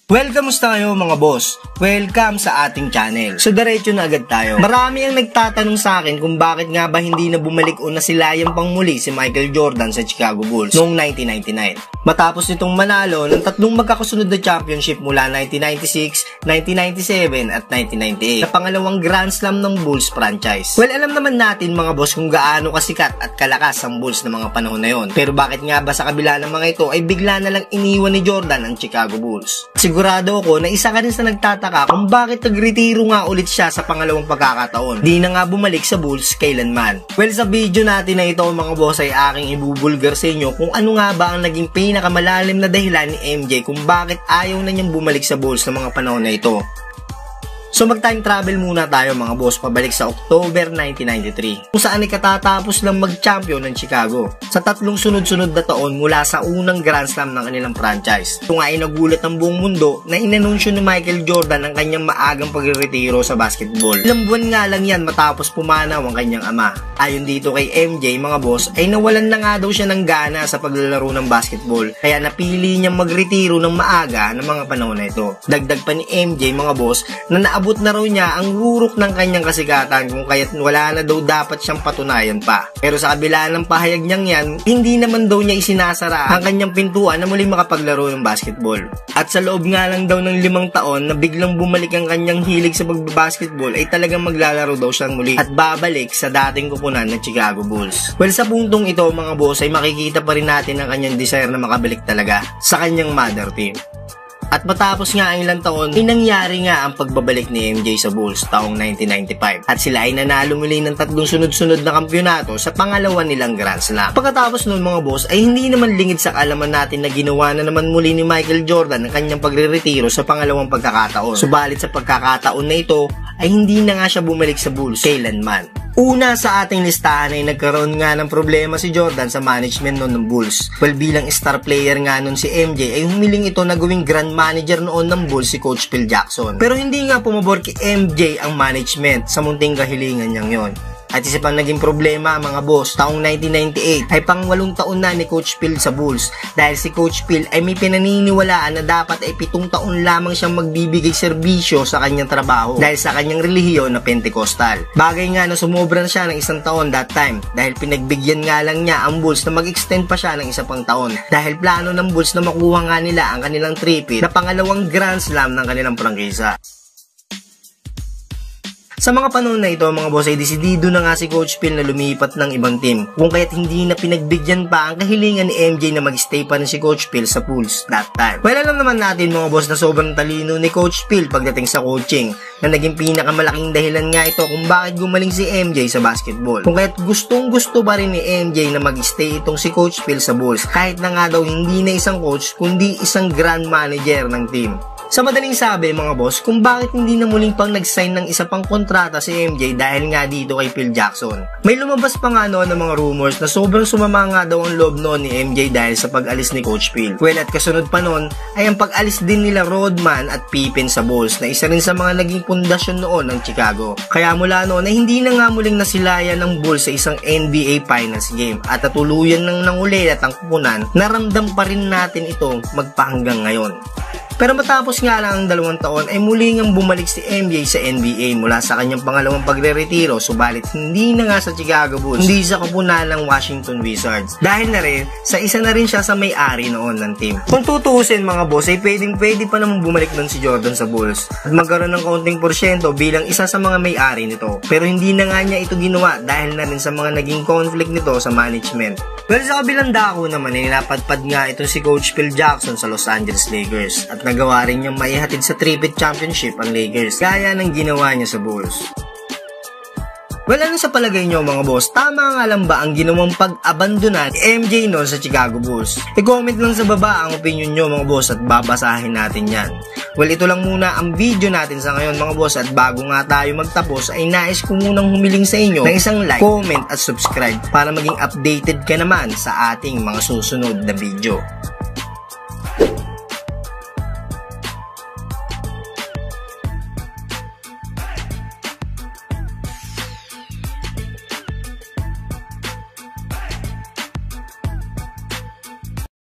Kamusta kayo mga boss? Welcome sa ating channel. So diretso na agad tayo. Marami ang nagtatanong sa akin kung bakit nga ba hindi na bumalik o nasilayan pang muli si Michael Jordan sa Chicago Bulls noong 1999. Matapos nitong manalo ng tatlong magkakasunod na championship mula 1996, 1997 at 1998 na pangalawang Grand Slam ng Bulls franchise. Well, alam naman natin mga boss kung gaano kasikat at kalakas ang Bulls ng mga panahon na yon. Pero bakit nga ba sa kabila ng mga ito ay bigla na lang iniwan ni Jordan ang Chicago Bulls? Sigurado ako na isa ka rin sa nagtataka kung bakit nagretiro nga ulit siya sa pangalawang pagkakataon. Di na nga bumalik sa Bulls kailanman. Well, sa video natin na ito mga boss ay aking ibubulgar sa inyo kung ano nga ba ang naging pinakamalalim na dahilan ni MJ kung bakit ayaw na niyang bumalik sa Bulls ng mga panahon na ito. So mag-time travel muna tayo mga boss pabalik sa October 1993 kung saan ay katatapos lang mag-champion ng Chicago sa tatlong sunod-sunod na taon mula sa unang Grand Slam ng kanilang franchise. Ito nga ay nagulat ang buong mundo na inanunsyo ni Michael Jordan ang kanyang maagang pagre-retiro sa basketball. Ilang buwan nga lang yan matapos pumanaw ang kanyang ama. Ayon dito kay MJ mga boss ay nawalan na nga daw siya ng gana sa paglalaro ng basketball kaya napili niyang magretiro ng maaga ng mga panahon na ito. Dagdag pa ni MJ mga boss na naabot na raw niya ang rurok ng kanyang kasikatan kung kaya't wala na daw dapat siyang patunayan pa. Pero sa kabila ng pahayag niyang yan, hindi naman daw niya isinasara ang kanyang pintuan na muling makapaglaro ng basketball. At sa loob nga lang daw ng 5 taon na biglang bumalik ang kanyang hilig sa pagbabasketball ay talagang maglalaro daw siyang muli at babalik sa dating kupunan ng Chicago Bulls. Well, sa puntong ito mga boss ay makikita pa rin natin ang kanyang desire na makabalik talaga sa kanyang mother team. At matapos nga ang ilang taon, nangyari nga ang pagbabalik ni MJ sa Bulls taong 1995 at sila ay nanalo muli ng tatlong sunod-sunod na kampyonato sa pangalawa nilang Grand Slam. Pagkatapos noon mga boss ay hindi naman lingid sa kaalaman natin na ginawa na naman muli ni Michael Jordan ang kanyang pagre-retiro sa pangalawang pagkakataon. Subalit sa pagkakataon na ito ay hindi na nga siya bumalik sa Bulls kailanman. Una sa ating listahan ay nagkaroon nga ng problema si Jordan sa management noon ng Bulls. Well, bilang star player nga noon si MJ ay humiling ito na gawing grand manager noon ng Bulls si Coach Phil Jackson. Pero hindi nga pumabor kay MJ ang management sa munting kahilingan niyang yon. At isa pang naging problema mga boss, taong 1998 ay pang-8 taon na ni Coach Phil sa Bulls dahil si Coach Phil ay may pinaniniwalaan na dapat ay 7 taon lamang siyang magbibigay serbisyo sa kanyang trabaho dahil sa kanyang relihiyon na Pentecostal. Bagay nga na sumobra na siya ng 1 taon that time dahil pinagbigyan nga lang niya ang Bulls na mag-extend pa siya ng 1 pang taon dahil plano ng Bulls na makuha nga nila ang kanilang tripit na pangalawang Grand Slam ng kanilang prangkisa. Sa mga panahon na ito mga boss ay desidido na nga si Coach Phil na lumipat ng ibang team kung kaya't hindi na pinagbigyan pa ang kahilingan ni MJ na mag-stay pa rin si Coach Phil sa Bulls that time. Well, alam naman natin mga boss na sobrang talino ni Coach Phil pagdating sa coaching na naging pinakamalaking dahilan nga ito kung bakit gumaling si MJ sa basketball. Kung kaya't gustong gusto pa rin ni MJ na mag-stay itong si Coach Phil sa Bulls kahit na nga daw hindi na isang coach kundi isang grand manager ng team. Sa madaling sabi mga boss, kung bakit hindi na muling pang nag-sign ng isa pang kontrata si MJ dahil nga dito kay Phil Jackson. May lumabas pa nga noon ng mga rumors na sobrang sumama nga daw ang loob noon ni MJ dahil sa pag-alis ni Coach Phil. Well, at kasunod pa noon ay ang pag-alis din nila Rodman at Pippen sa Bulls na isa rin sa mga naging pundasyon noon ng Chicago. Kaya mula noon ay hindi na nga muling nasilayan ng Bulls sa isang NBA Finals game at natuluyan nang nangulit at ang kupunan, naramdam pa rin natin ito magpahanggang ngayon. Pero matapos nga lang ang 2 taon ay muli ngang bumalik si MJ sa NBA mula sa kanyang pangalawang pagre-retiro subalit hindi na nga sa Chicago Bulls, hindi sa kupunan ng Washington Wizards. Dahil na rin, sa isa na rin siya sa may-ari noon ng team. Kung tutuusin mga boss ay pwede pa naman bumalik doon si Jordan sa Bulls at magkaroon ng kaunting porsyento bilang isa sa mga may-ari nito. Pero hindi na nga niya ito ginawa dahil na rin sa mga naging conflict nito sa management. Well, sa kabilang dako naman ay napadpad nga ito si Coach Phil Jackson sa Los Angeles Lakers at nagawa rin niyang maihatid sa tripit championship ang Lakers gaya ng ginawa niya sa Bulls. Well, ano sa palagay nyo mga boss? Tama nga lang ba ang ginawang pag-abandona ni MJ noon sa Chicago Bulls? I-comment lang sa baba ang opinion nyo mga boss at babasahin natin yan. Well, ito lang muna ang video natin sa ngayon mga boss at bago nga tayo magtapos ay nais ko munang humiling sa inyo ng isang like, comment at subscribe para maging updated ka naman sa ating mga susunod na video.